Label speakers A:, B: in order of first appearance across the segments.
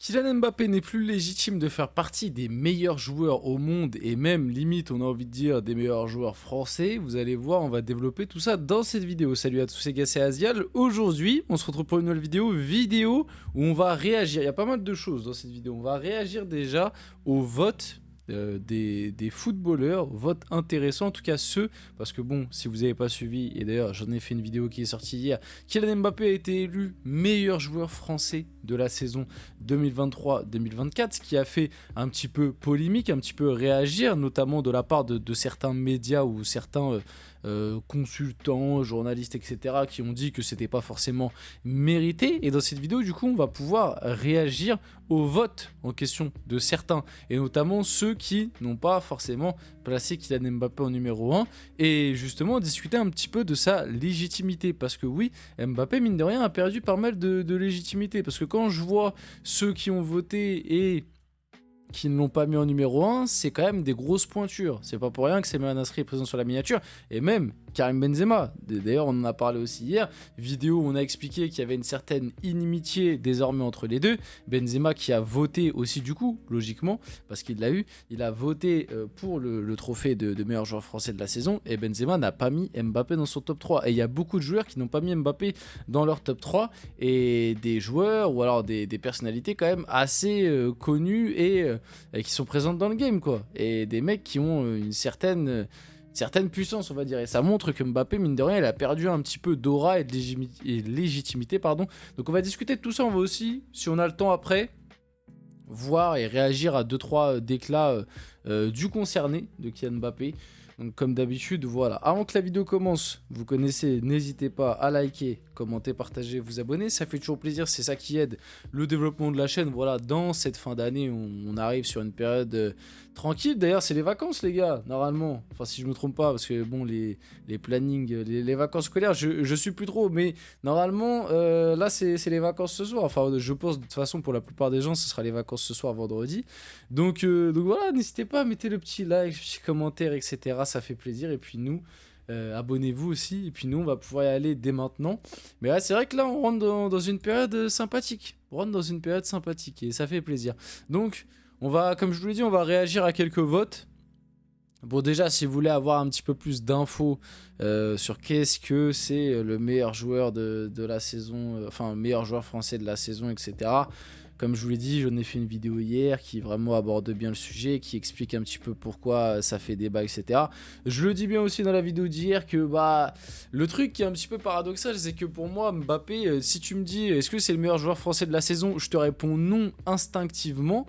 A: Kylian Mbappé n'est plus légitime de faire partie des meilleurs joueurs au monde et même limite on a envie de dire des meilleurs joueurs français. Vous allez voir, on va développer tout ça dans cette vidéo. Salut à tous, c'est Gas et Azial. Aujourd'hui, on se retrouve pour une nouvelle vidéo où on va réagir. Il y a pas mal de choses dans cette vidéo. On va réagir déjà au vote des footballeurs, vote intéressant, en tout cas ceux, parce que bon, si vous n'avez pas suivi, et d'ailleurs j'en ai fait une vidéo qui est sortie hier, Kylian Mbappé a été élu meilleur joueur français de la saison 2023-2024, ce qui a fait un petit peu polémique, un petit peu réagir, notamment de la part de certains médias ou certains consultants, journalistes, etc., qui ont dit que c'était pas forcément mérité. Et dans cette vidéo, du coup, on va pouvoir réagir au vote en question de certains, et notamment ceux qui n'ont pas forcément placé Kylian Mbappé en numéro 1, et justement discuter un petit peu de sa légitimité, parce que oui, Mbappé, mine de rien, a perdu pas mal de légitimité, parce que quand je vois ceux qui ont voté et qui ne l'ont pas mis en numéro 1, c'est quand même des grosses pointures. C'est pas pour rien que Samir Nasri est présent sur la miniature, et même Karim Benzema. D'ailleurs, on en a parlé aussi hier, vidéo où on a expliqué qu'il y avait une certaine inimitié désormais entre les deux. Benzema qui a voté aussi du coup, logiquement, parce qu'il l'a eu, il a voté pour le trophée de meilleur joueur français de la saison, et Benzema n'a pas mis Mbappé dans son top 3. Et il y a beaucoup de joueurs qui n'ont pas mis Mbappé dans leur top 3, et des joueurs, ou alors des personnalités quand même assez connues et qui sont présentes dans le game, quoi. Et des mecs qui ont une certaine puissance, on va dire. Et ça montre que Mbappé, mine de rien, il a perdu un petit peu d'aura et de légitimité, pardon. Donc on va discuter de tout ça. On va aussi, si on a le temps après, voir et réagir à 2-3 déclats du concerné de Kylian Mbappé. Donc comme d'habitude, voilà. Avant que la vidéo commence, vous connaissez, n'hésitez pas à liker, commenter, partager, vous abonner. Ça fait toujours plaisir, c'est ça qui aide le développement de la chaîne. Voilà, dans cette fin d'année, on arrive sur une période tranquille. D'ailleurs, c'est les vacances, les gars, normalement. Enfin, si je me trompe pas, parce que bon, les plannings, les vacances scolaires, je suis plus trop. Mais normalement, là, c'est les vacances ce soir. Enfin, je pense de toute façon, pour la plupart des gens, ce sera les vacances ce soir, vendredi. Donc voilà, n'hésitez pas à mettre le petit like, le petit commentaire, etc. Ça fait plaisir. Et puis nous, abonnez-vous aussi. Et puis nous, on va pouvoir y aller dès maintenant. Mais là, c'est vrai que là, on rentre dans une période sympathique. On rentre dans une période sympathique et ça fait plaisir. Donc, on va, comme je vous l'ai dit, on va réagir à quelques votes. Bon, déjà, si vous voulez avoir un petit peu plus d'infos sur qu'est-ce que c'est le meilleur joueur de la saison, enfin, meilleur joueur français de la saison, etc. Comme je vous l'ai dit, j'en ai fait une vidéo hier qui vraiment aborde bien le sujet, qui explique un petit peu pourquoi ça fait débat, etc. Je le dis bien aussi dans la vidéo d'hier que bah, le truc qui est un petit peu paradoxal, c'est que pour moi, Mbappé, si tu me dis est-ce que c'est le meilleur joueur français de la saison, je te réponds non instinctivement.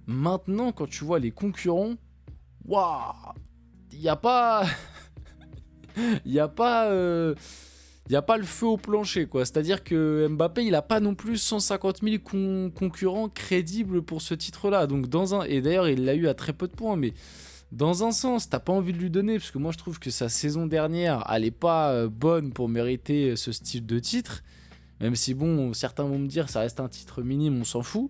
A: Maintenant, quand tu vois les concurrents, waouh, il n'y a pas... Il n'y a pas... Il n'y a pas le feu au plancher, quoi. C'est-à-dire que Mbappé, il n'a pas non plus 150 000 concurrents crédibles pour ce titre-là. Donc et d'ailleurs, il l'a eu à très peu de points, mais dans un sens, t'as pas envie de lui donner, parce que moi, je trouve que sa saison dernière, elle n'est pas bonne pour mériter ce style de titre. Même si, bon, certains vont me dire, ça reste un titre minime, on s'en fout.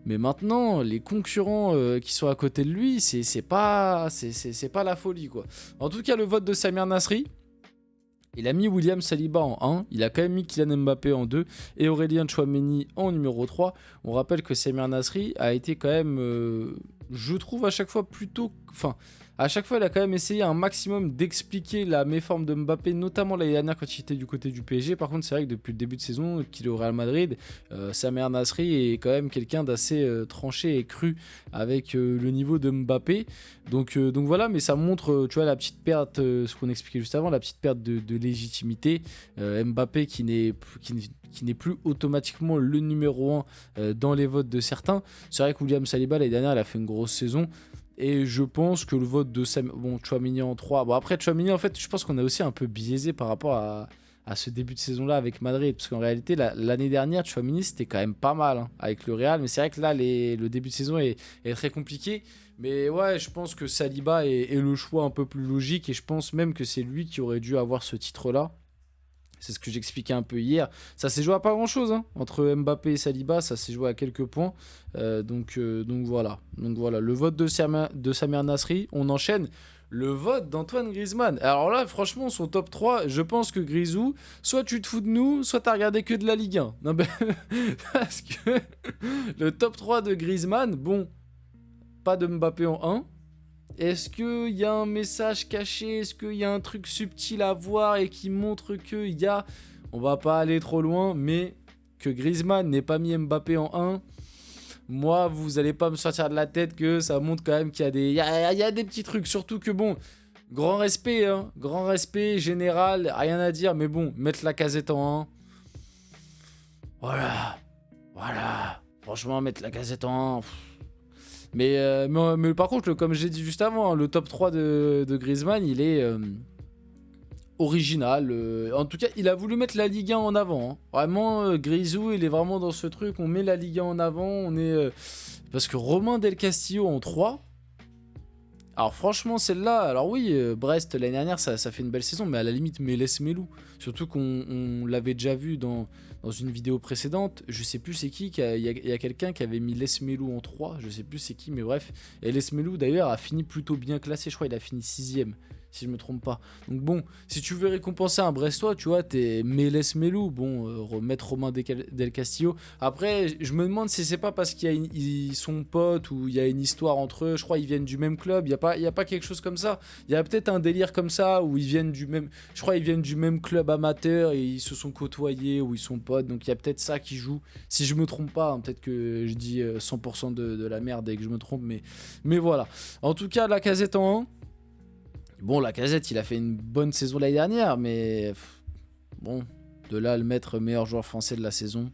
A: Mais maintenant, les concurrents qui sont à côté de lui, c'est pas la folie, quoi. En tout cas, le vote de Samir Nasri, il a mis William Saliba en 1, il a quand même mis Kylian Mbappé en 2 et Aurélien Tchouaméni en numéro 3. On rappelle que Samir Nasri a été quand même, je trouve à chaque fois plutôt... Enfin, à chaque fois il a quand même essayé un maximum d'expliquer la méforme de Mbappé, notamment l'année dernière quand il était du côté du PSG. Par contre, c'est vrai que depuis le début de saison, qu'il est au Real Madrid, Samir Nasri est quand même quelqu'un d'assez tranché et cru avec le niveau de Mbappé. Donc voilà, mais ça montre, tu vois, la petite perte, ce qu'on expliquait juste avant, la petite perte de légitimité. Mbappé qui n'est plus automatiquement le numéro 1 dans les votes de certains. C'est vrai que William Saliba, l'année dernière, il a fait une grosse saison. Et je pense que le vote de Tchouaméni en 3... Bon, après, Tchouaméni, en fait, je pense qu'on a aussi un peu biaisé par rapport à ce début de saison-là avec Madrid. Parce qu'en réalité, l'année dernière, Tchouaméni, c'était quand même pas mal avec le Real. Mais c'est vrai que là, le début de saison est très compliqué. Mais ouais, je pense que Saliba est le choix un peu plus logique. Et je pense même que c'est lui qui aurait dû avoir ce titre-là. C'est ce que j'expliquais un peu hier. Ça s'est joué à pas grand-chose entre Mbappé et Saliba, ça s'est joué à quelques points. Donc voilà. Le vote de Samir Nasri, on enchaîne. le vote d'Antoine Griezmann. Alors là, franchement, son top 3, je pense que Grisou, soit tu te fous de nous, soit t'as regardé que de la Ligue 1. Non, ben, parce que le top 3 de Griezmann, bon, pas de Mbappé en 1. Est-ce qu'il y a un message caché? Est-ce qu'il y a un truc subtil à voir et qui montre qu'il y a... On va pas aller trop loin, mais que Griezmann n'ait pas mis Mbappé en 1... Moi, vous allez pas me sortir de la tête que ça montre quand même qu'il y a des... Il y a des petits trucs, surtout que bon... Grand respect, hein. Grand respect, général, rien à dire. Mais bon, mettre Lacazette en 1... Voilà. Voilà. Franchement, mettre Lacazette en 1... Mais par contre, comme j'ai dit juste avant, hein, le top 3 de Griezmann, il est original. En tout cas, il a voulu mettre la Ligue 1 en avant. Hein. Vraiment, Grisou, il est vraiment dans ce truc. On met la Ligue 1 en avant. On est parce que Romain Del Castillo en 3. Alors franchement, celle-là, alors oui, Brest, l'année dernière, ça fait une belle saison. Mais à la limite, Méles Melou. Surtout qu'on l'avait déjà vu dans une vidéo précédente. Je sais plus c'est qui. Il y a quelqu'un qui avait mis Les Melou en 3. Je sais plus c'est qui, mais bref. Et Les Melou, d'ailleurs, a fini plutôt bien classé. Je crois qu'il a fini 6ème. Si je me trompe pas. Donc bon, si tu veux récompenser un Brestois, tu vois, t'es Méles Melou, bon, remettre Romain Del Castillo. Après, je me demande si c'est pas parce qu'ils sont potes ou il y a une histoire entre eux. Je crois qu'ils viennent du même club. Il y a pas quelque chose comme ça. Il y a peut-être un délire comme ça où ils viennent du même. Je crois qu'ils viennent du même club amateur et ils se sont côtoyés ou ils sont potes. Donc il y a peut-être ça qui joue. Si je me trompe pas, hein, peut-être que je dis 100% de la merde et que je me trompe, mais voilà. En tout cas, Lacazette en 1. Bon, Lacazette, il a fait une bonne saison l'année dernière, mais bon, de là à le mettre meilleur joueur français de la saison.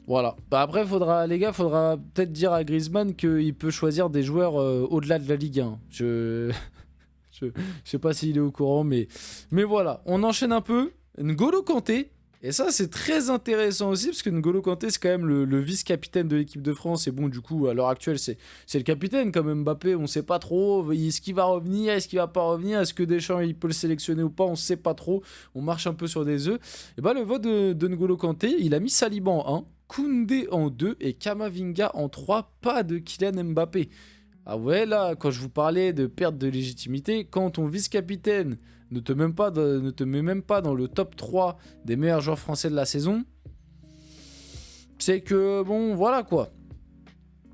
A: Voilà. Bah après, les gars, faudra peut-être dire à Griezmann qu'il peut choisir des joueurs au-delà de la Ligue 1. Je sais pas s'il est au courant, mais voilà. On enchaîne un peu. N'Golo Kanté. Et ça, c'est très intéressant aussi, parce que N'Golo Kanté, c'est quand même le vice-capitaine de l'équipe de France. Et bon, du coup, à l'heure actuelle, c'est le capitaine, comme Mbappé. On sait pas trop. Est-ce qu'il va revenir? Est-ce qu'il va pas revenir? Est-ce que Deschamps, il peut le sélectionner ou pas? On sait pas trop. On marche un peu sur des œufs. Et bah, le vote de N'Golo Kanté, il a mis Saliba en 1, Koundé en 2 et Kamavinga en 3. Pas de Kylian Mbappé. Ah ouais, là, quand je vous parlais de perte de légitimité, quand ton vice-capitaine ne te met même pas dans le top 3 des meilleurs joueurs français de la saison, c'est que, bon, voilà quoi.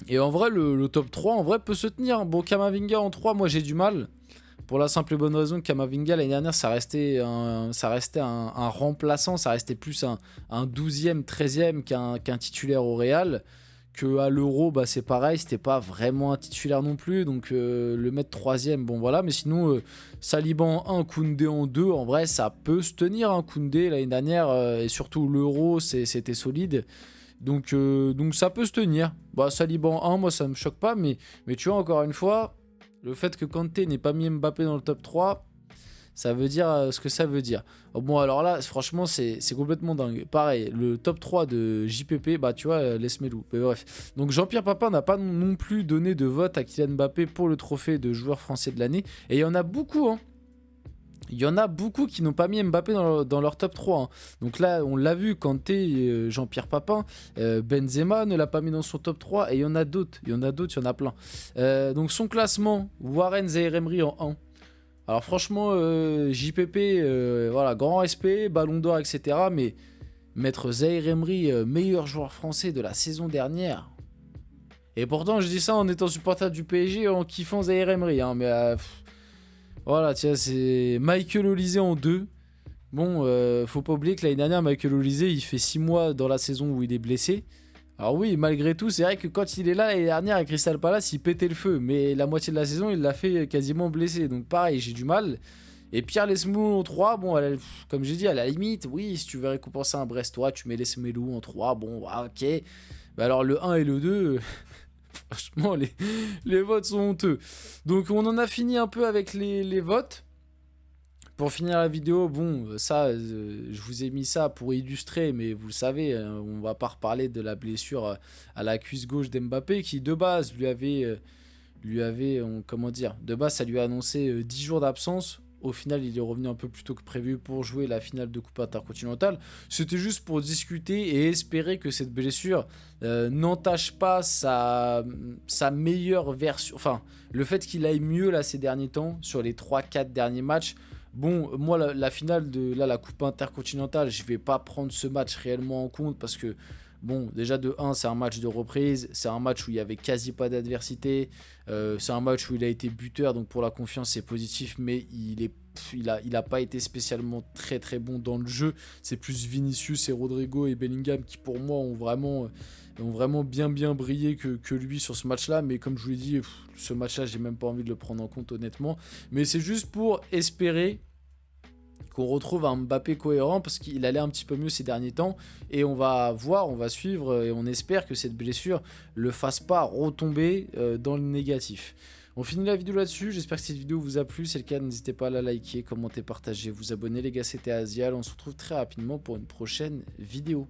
A: Et en vrai, le top 3, en vrai, peut se tenir. Bon, Kamavinga en 3, moi j'ai du mal. Pour la simple et bonne raison que Kamavinga, l'année dernière, ça restait un remplaçant, ça restait plus un 12e, 13e qu'un titulaire au Real. Que à l'Euro, bah, c'est pareil, c'était pas vraiment un titulaire non plus, donc le mettre 3ème, bon voilà, mais sinon Saliba en 1, Koundé en 2, en vrai ça peut se tenir, hein, Koundé l'année dernière, et surtout l'Euro, c'était solide, donc ça peut se tenir. Bah, Saliba en 1, moi ça me choque pas, mais tu vois, encore une fois, le fait que Kanté n'ait pas mis Mbappé dans le top 3, ça veut dire ce que ça veut dire. Bon, alors là, franchement, c'est complètement dingue. Pareil, le top 3 de JPP, bah tu vois, laisse mes loups. Bref. Donc Jean-Pierre Papin n'a pas non plus donné de vote à Kylian Mbappé pour le trophée de joueur français de l'année. Et il y en a beaucoup, hein. Il y en a beaucoup qui n'ont pas mis Mbappé dans leur top 3. Hein. Donc là, on l'a vu, Kanté, Jean-Pierre Papin, Benzema ne l'a pas mis dans son top 3. Et il y en a d'autres, il y en a plein. Donc son classement, Warren Zaïre-Emery en 1. Alors franchement, JPP, voilà, grand respect, Ballon d'Or, etc. Mais mettre Zaïre-Emery meilleur joueur français de la saison dernière. Et pourtant, je dis ça en étant supporter du PSG, en kiffant Zaïre-Emery. Hein, mais voilà, tiens, c'est Michael Olise en 2. Bon, faut pas oublier que l'année dernière, Michael Olise, il fait 6 mois dans la saison où il est blessé. Alors oui, malgré tout, c'est vrai que quand il est là, l'année dernière à Crystal Palace, il pétait le feu. Mais la moitié de la saison, il l'a fait quasiment blessé. Donc pareil, j'ai du mal. Et Pierre Lesmelou en 3, bon, comme j'ai dit, à la limite, oui, si tu veux récompenser un Brestois, tu mets Lesmelou en 3, bon, ok. Mais alors le 1 et le 2, franchement, les votes sont honteux. Donc on en a fini un peu avec les votes. Pour finir la vidéo, bon, ça, je vous ai mis ça pour illustrer, mais vous le savez, on va pas reparler de la blessure à la cuisse gauche d'Mbappé, qui de base comment dire, de base ça lui a annoncé 10 jours d'absence. au final, il est revenu un peu plus tôt que prévu pour jouer la finale de Coupe Intercontinentale. C'était juste pour discuter et espérer que cette blessure n'entache pas sa meilleure version. Enfin, le fait qu'il aille mieux là ces derniers temps, sur les 3-4 derniers matchs. Bon, moi, la finale de la Coupe Intercontinentale, je vais pas prendre ce match réellement en compte parce que, bon, déjà de 1, c'est un match de reprise, c'est un match où il y avait quasi pas d'adversité, c'est un match où il a été buteur, donc pour la confiance, c'est positif, mais il a pas été spécialement très très bon dans le jeu. C'est plus Vinicius et Rodrigo et Bellingham qui, pour moi, ont vraiment bien brillé que lui sur ce match-là. Mais comme je vous l'ai dit, ce match-là, j'ai même pas envie de le prendre en compte, honnêtement. Mais c'est juste pour espérer qu'on retrouve un Mbappé cohérent parce qu'il allait un petit peu mieux ces derniers temps et on va voir, on va suivre et on espère que cette blessure le fasse pas retomber dans le négatif. On finit la vidéo là-dessus, j'espère que cette vidéo vous a plu, c'est le cas, n'hésitez pas à la liker, commenter, partager, vous abonner les gars, c'était Azial, on se retrouve très rapidement pour une prochaine vidéo.